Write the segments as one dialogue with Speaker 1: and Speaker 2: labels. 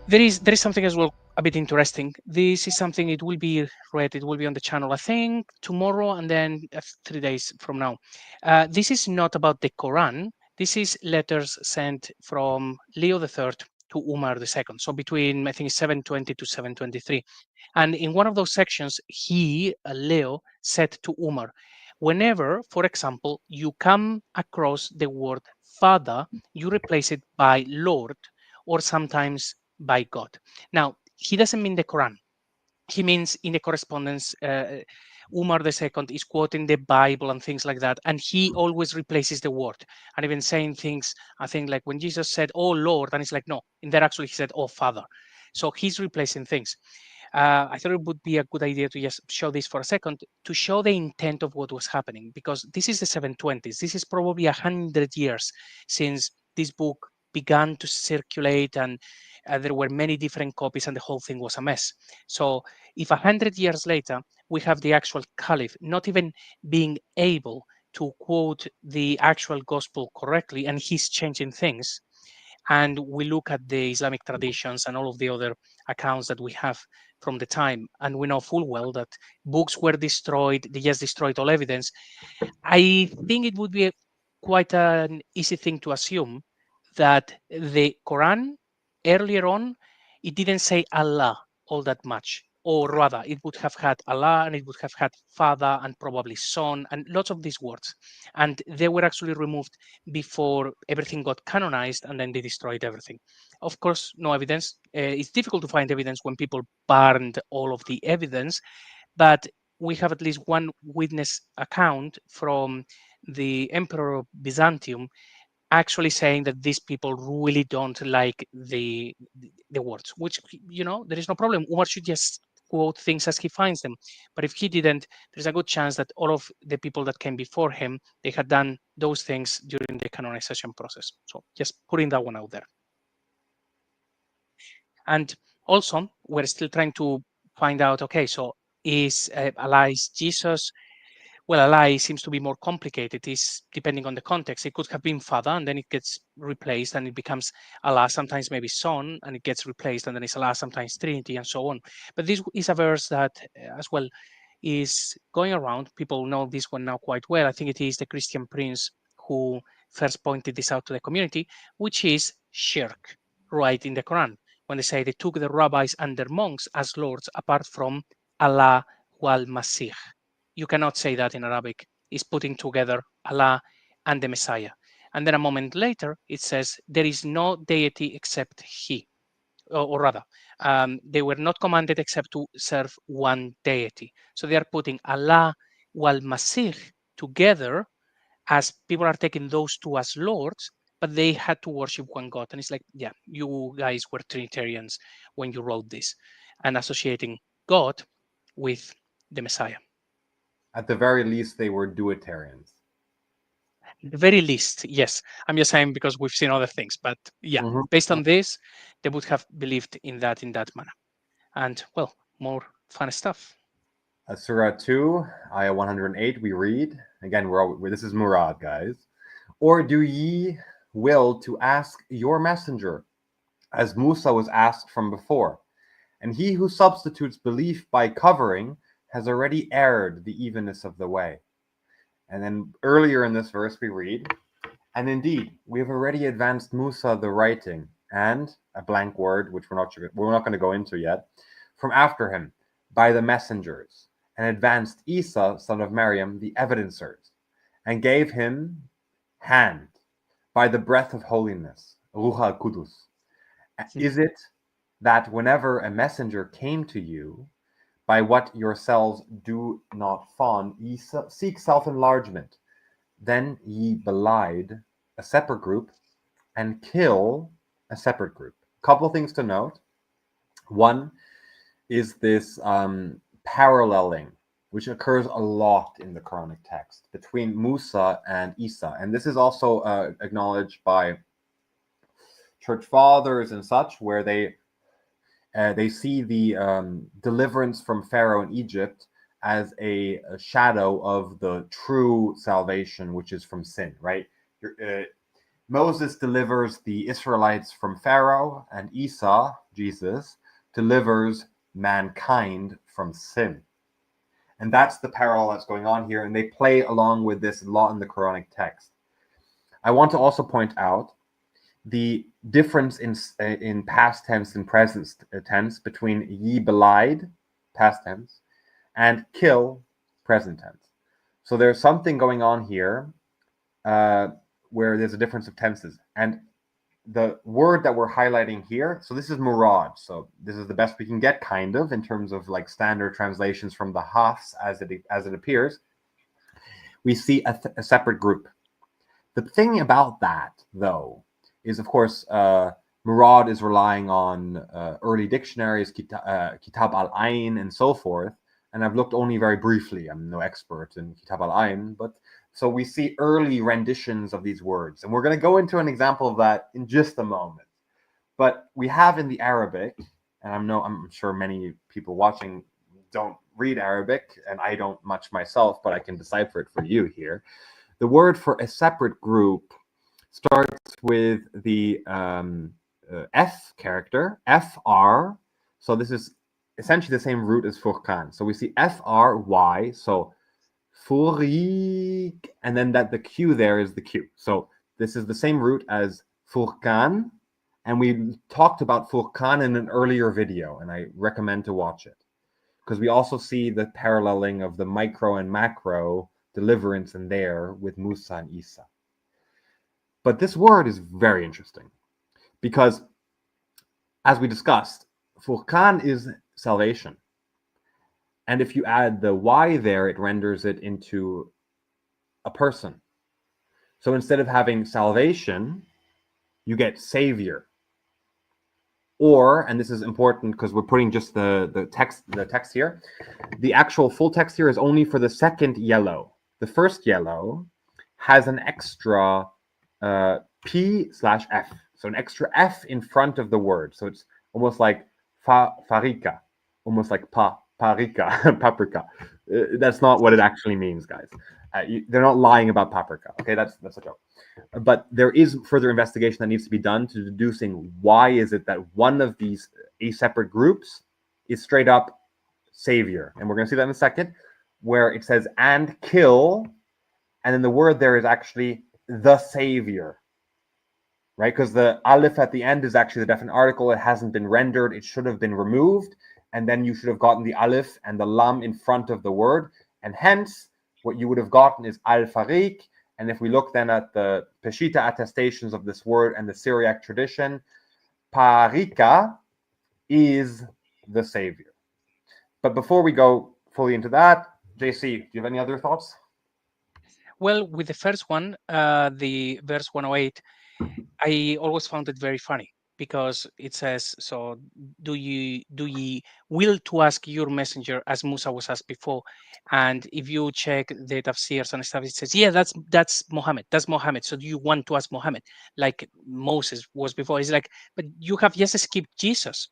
Speaker 1: There is something as well a bit interesting. This is something, it will be read. It will be on the channel, I think, tomorrow, and then 3 days from now. This is not about the Quran. This is letters sent from Leo III to Umar II. So between, I think, 720 to 723. And in one of those sections, Leo, said to Umar, whenever, for example, you come across the word father, you replace it by Lord, or sometimes by God. Now, he doesn't mean the Quran. He means in the correspondence, Umar II is quoting the Bible and things like that, and he always replaces the word, and even saying things, I think, like when Jesus said, "Oh Lord," and it's like, no, in there actually he said, "Oh Father." So he's replacing things. I thought it would be a good idea to just show this for a second to show the intent of what was happening, because this is the 720s. This is probably 100 years since this book began to circulate, and there were many different copies, and the whole thing was a mess. So if 100 years later we have the actual caliph not even being able to quote the actual gospel correctly, and he's changing things, and we look at the Islamic traditions and all of the other accounts that we have from the time, and we know full well that books were destroyed, they just destroyed all evidence. I think it would be quite an easy thing to assume that the Quran earlier on, it didn't say Allah all that much, or rather, it would have had Allah, and it would have had Father, and probably Son, and lots of these words. And they were actually removed before everything got canonized, and then they destroyed everything. Of course, no evidence. It's difficult to find evidence when people burned all of the evidence, but we have at least one witness account from the Emperor of Byzantium actually saying that these people really don't like the words, which, there is no problem. Umar should just quote things as he finds them. But if he didn't, there's a good chance that all of the people that came before him, they had done those things during the canonization process. So just putting that one out there. And also, we're still trying to find out, okay, so is Allah, is Jesus? Well, Allah seems to be more complicated. Is depending on the context. It could have been Father, and then it gets replaced, and it becomes Allah. Sometimes maybe Son, and it gets replaced, and then it's Allah. Sometimes Trinity, and so on. But this is a verse that, as well, is going around. People know this one now quite well. I think it is the Christian prince who first pointed this out to the community, which is Shirk, right in the Quran, when they say they took the rabbis and their monks as lords apart from Allah wal Masih. You cannot say that in Arabic. It's putting together Allah and the Messiah. And then a moment later, it says, there is no deity except He. Or rather, they were not commanded except to serve one deity. So they are putting Allah wal Masih together, as people are taking those two as lords, but they had to worship one God. And it's like, yeah, you guys were Trinitarians when you wrote this, and associating God with the Messiah.
Speaker 2: At the very least, they were duetarians.
Speaker 1: At the very least, yes. I'm just saying because we've seen other things, but yeah,
Speaker 2: Mhm.
Speaker 1: based on this, they would have believed in that manner. And well, more fun stuff.
Speaker 2: Surah 2, Ayah 108, we read, again, this is Murad, guys. Or do ye will to ask your messenger, as Musa was asked from before? And he who substitutes belief by covering has already erred the evenness of the way. And then earlier in this verse we read, and indeed, we have already advanced Musa the writing, and a blank word, which we're not going to go into yet, from after him, by the messengers, and advanced Isa, son of Maryam, the evidencers, and gave him hand by the breath of holiness, Ruha Kudus. Is it that whenever a messenger came to you, by what yourselves do not fawn, ye seek self-enlargement, then ye belied a separate group and kill a separate group. Couple things to note. One is this paralleling, which occurs a lot in the Quranic text between Musa and Isa, and this is also acknowledged by church fathers and such, where they see the deliverance from Pharaoh in Egypt as a shadow of the true salvation, which is from sin, right? Moses delivers the Israelites from Pharaoh, and Isa, Jesus, delivers mankind from sin. And that's the parallel that's going on here, and they play along with this a lot in the Quranic text. I want to also point out the difference in past tense and present tense between ye belied, past tense, and kill, present tense. So there's something going on here uh, where there's a difference of tenses. And the word that we're highlighting here, so this is Murad. So this is the best we can get, kind of, in terms of like standard translations from the Hafs as it appears. We see a separate group. The thing about that, though, is of course Murad is relying on early dictionaries, Kitab al-Ain, and so forth. And I've looked only very briefly. I'm no expert in Kitab al-Ain, but so we see early renditions of these words, and we're going to go into an example of that in just a moment. But we have in the Arabic, and I'm sure many people watching don't read Arabic, and I don't much myself, but I can decipher it for you here. The word for a separate group starts with the F character, FR. So this is essentially the same root as Furqan. So we see FRY, so Furik, and then that the Q there is the Q. So this is the same root as Furqan, and we talked about Furqan in an earlier video, and I recommend to watch it, because we also see the paralleling of the micro and macro deliverance in there with Musa and Isa. But this word is very interesting, because as we discussed, Furqan is salvation. And if you add the Y there, it renders it into a person. So instead of having salvation, you get savior. Or, and this is important because we're putting just the text here, the actual full text here is only for the second yellow. The first yellow has an extra P/F. So an extra F in front of the word. So it's almost like farika, almost like paprika. Paprika. That's not what it actually means, guys. They're not lying about paprika. Okay, that's a joke. But there is further investigation that needs to be done to deducing why is it that one of these separate groups is straight up savior, and we're going to see that in a second, where it says and kill, and then the word there is actually the savior, right? Because the aleph at the end is actually the definite article. It hasn't been rendered. It should have been removed. And then you should have gotten the aleph and the lam in front of the word. And hence, what you would have gotten is al-Fariq. And if we look then at the Peshitta attestations of this word and the Syriac tradition, Parika is the savior. But before we go fully into that, JC, do you have any other thoughts?
Speaker 1: Well, with the first one, the verse 108, I always found it very funny because it says, "So do ye will to ask your messenger as Musa was asked before?" And if you check the tafsirs and stuff, it says, "Yeah, that's Muhammad. That's Muhammad. So do you want to ask Muhammad like Moses was before?" It's like, but you have just skipped Jesus.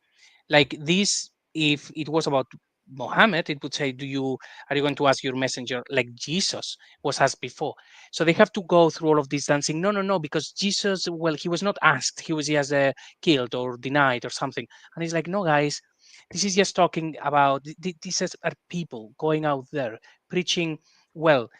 Speaker 1: Like this, if it was about Muhammad, it would say, are you going to ask your messenger like Jesus was asked before?" So they have to go through all of this dancing. No, no, no, because Jesus, well, he was not asked. He was just killed or denied or something. And he's like, no, guys, this is just talking about, these are people going out there preaching, well,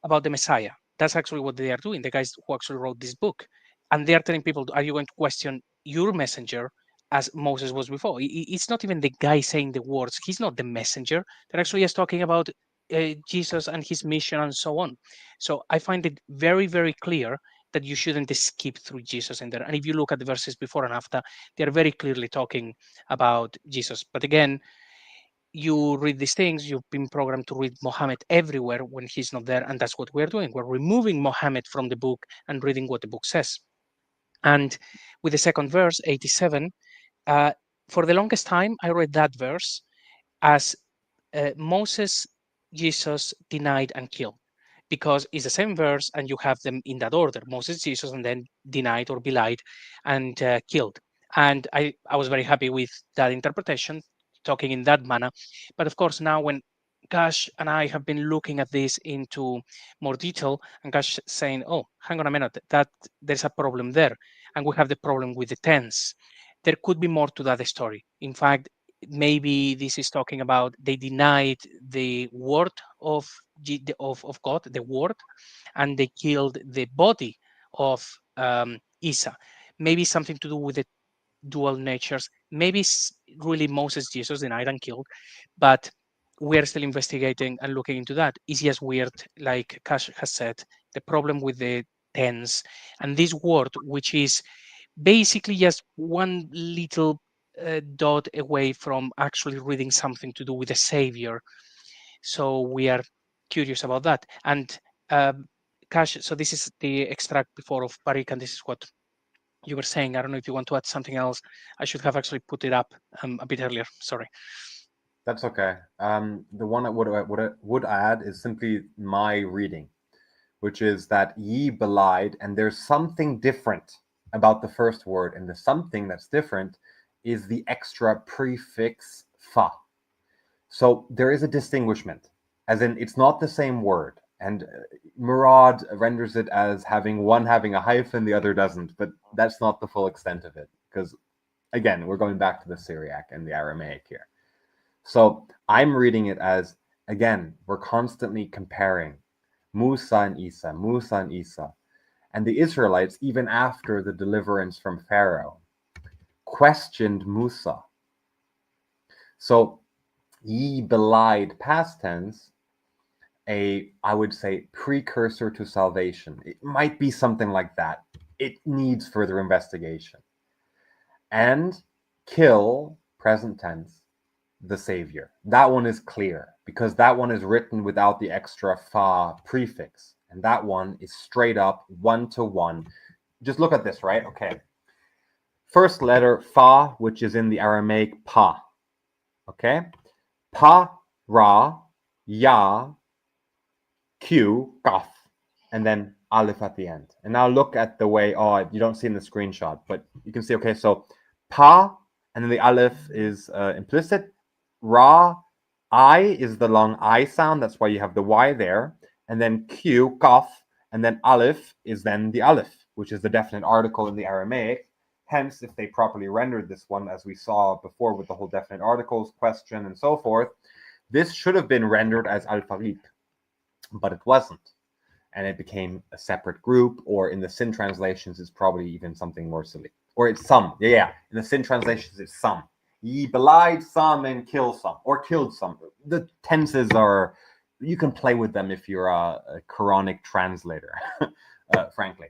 Speaker 1: about the Messiah. That's actually what they are doing, the guys who actually wrote this book. And they are telling people, are you going to question your messenger as Moses was before? It's not even the guy saying the words. He's not the messenger. They're actually just talking about Jesus and his mission and so on. So I find it very, very clear that you shouldn't skip through Jesus in there. And if you look at the verses before and after, they're very clearly talking about Jesus. But again, you read these things, you've been programmed to read Mohammed everywhere when he's not there. And that's what we're doing. We're removing Mohammed from the book and reading what the book says. And with the second verse, 87, uh, for the longest time, I read that verse as Moses, Jesus denied and killed, because it's the same verse and you have them in that order: Moses, Jesus, and then denied or belied and killed. And I was very happy with that interpretation, talking in that manner. But of course, now when Gash and I have been looking at this into more detail, and Gash saying, "Oh, hang on a minute, that there's a problem there, and we have the problem with the tense. There could be more to that story. In fact, maybe this is talking about they denied the word of of God, the word, and they killed the body of Isa. Maybe something to do with the dual natures. Maybe really Moses, Jesus denied and killed, but we're still investigating and looking into that. It's just weird, like Kash has said, the problem with the tense and this word, which is basically just one little dot away from actually reading something to do with the Savior. So we are curious about that. And Kash, so this is the extract before of Barik, and this is what you were saying. I don't know if you want to add something else. I should have actually put it up a bit earlier. Sorry.
Speaker 2: That's okay. The one I would add is simply my reading, which is that ye belied, and there's something different about the first word, and the something that's different is the extra prefix fa. So there is a distinguishment, as in it's not the same word. And Murad renders it as having one having a hyphen, the other doesn't, but that's not the full extent of it, because again, we're going back to the Syriac and the Aramaic here. So I'm reading it as, again, we're constantly comparing Musa and Isa, Musa and Isa. And the Israelites, even after the deliverance from Pharaoh, questioned Musa. So ye belied past tense, I would say, precursor to salvation. It might be something like that. It needs further investigation. And kill, present tense, the Savior. That one is clear because that one is written without the extra fa prefix. And that one is straight up one to one. Just look at this, right? Okay. First letter fa, which is in the Aramaic pa. Okay. Pa, ra, ya, q, kaf, and then aleph at the end. And now look at the way, oh, you don't see in the screenshot, but you can see, okay, so pa, and then the aleph is implicit. Ra, I is the long I sound. That's why you have the Y there. And then Q, kaf, and then aleph is then the aleph, which is the definite article in the Aramaic. Hence, if they properly rendered this one, as we saw before with the whole definite articles question and so forth, this should have been rendered as al-Farid, but it wasn't. And it became a separate group, or in the Sin translations, it's probably even something more silly. Or it's some. Yeah. In the Sin translations, it's some. Ye belied some and kill some, or killed some. The tenses are, you can play with them if you're a Quranic translator, frankly.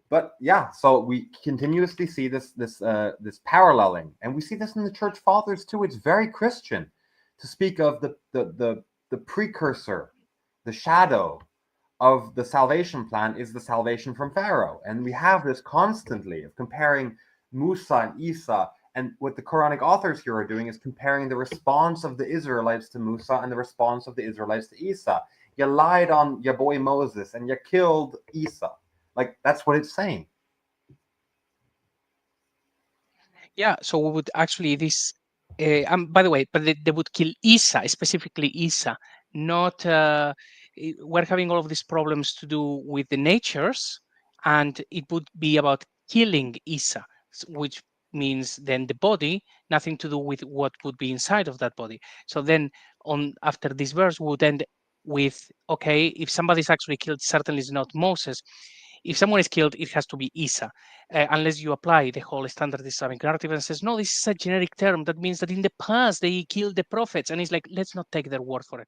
Speaker 2: But yeah, so we continuously see this paralleling, and we see this in the church fathers too. It's very Christian to speak of the precursor, the shadow of the salvation plan is the salvation from Pharaoh, and we have this constantly of comparing Musa and Isa. And what the Quranic authors here are doing is comparing the response of the Israelites to Musa and the response of the Israelites to Isa. You lied on your boy Moses and you killed Isa. Like, that's what it's saying.
Speaker 1: Yeah, so we would actually this. By the way, but they would kill Isa, specifically Isa, not. We're having all of these problems to do with the natures, and it would be about killing Isa, which means then the body, nothing to do with what would be inside of that body. So then, on after this verse, we would end with, okay, if somebody's actually killed, certainly is not Moses. If someone is killed, it has to be Isa, unless you apply the whole standard Islamic narrative and says, no, this is a generic term. That means that in the past they killed the prophets. And it's like, let's not take their word for it.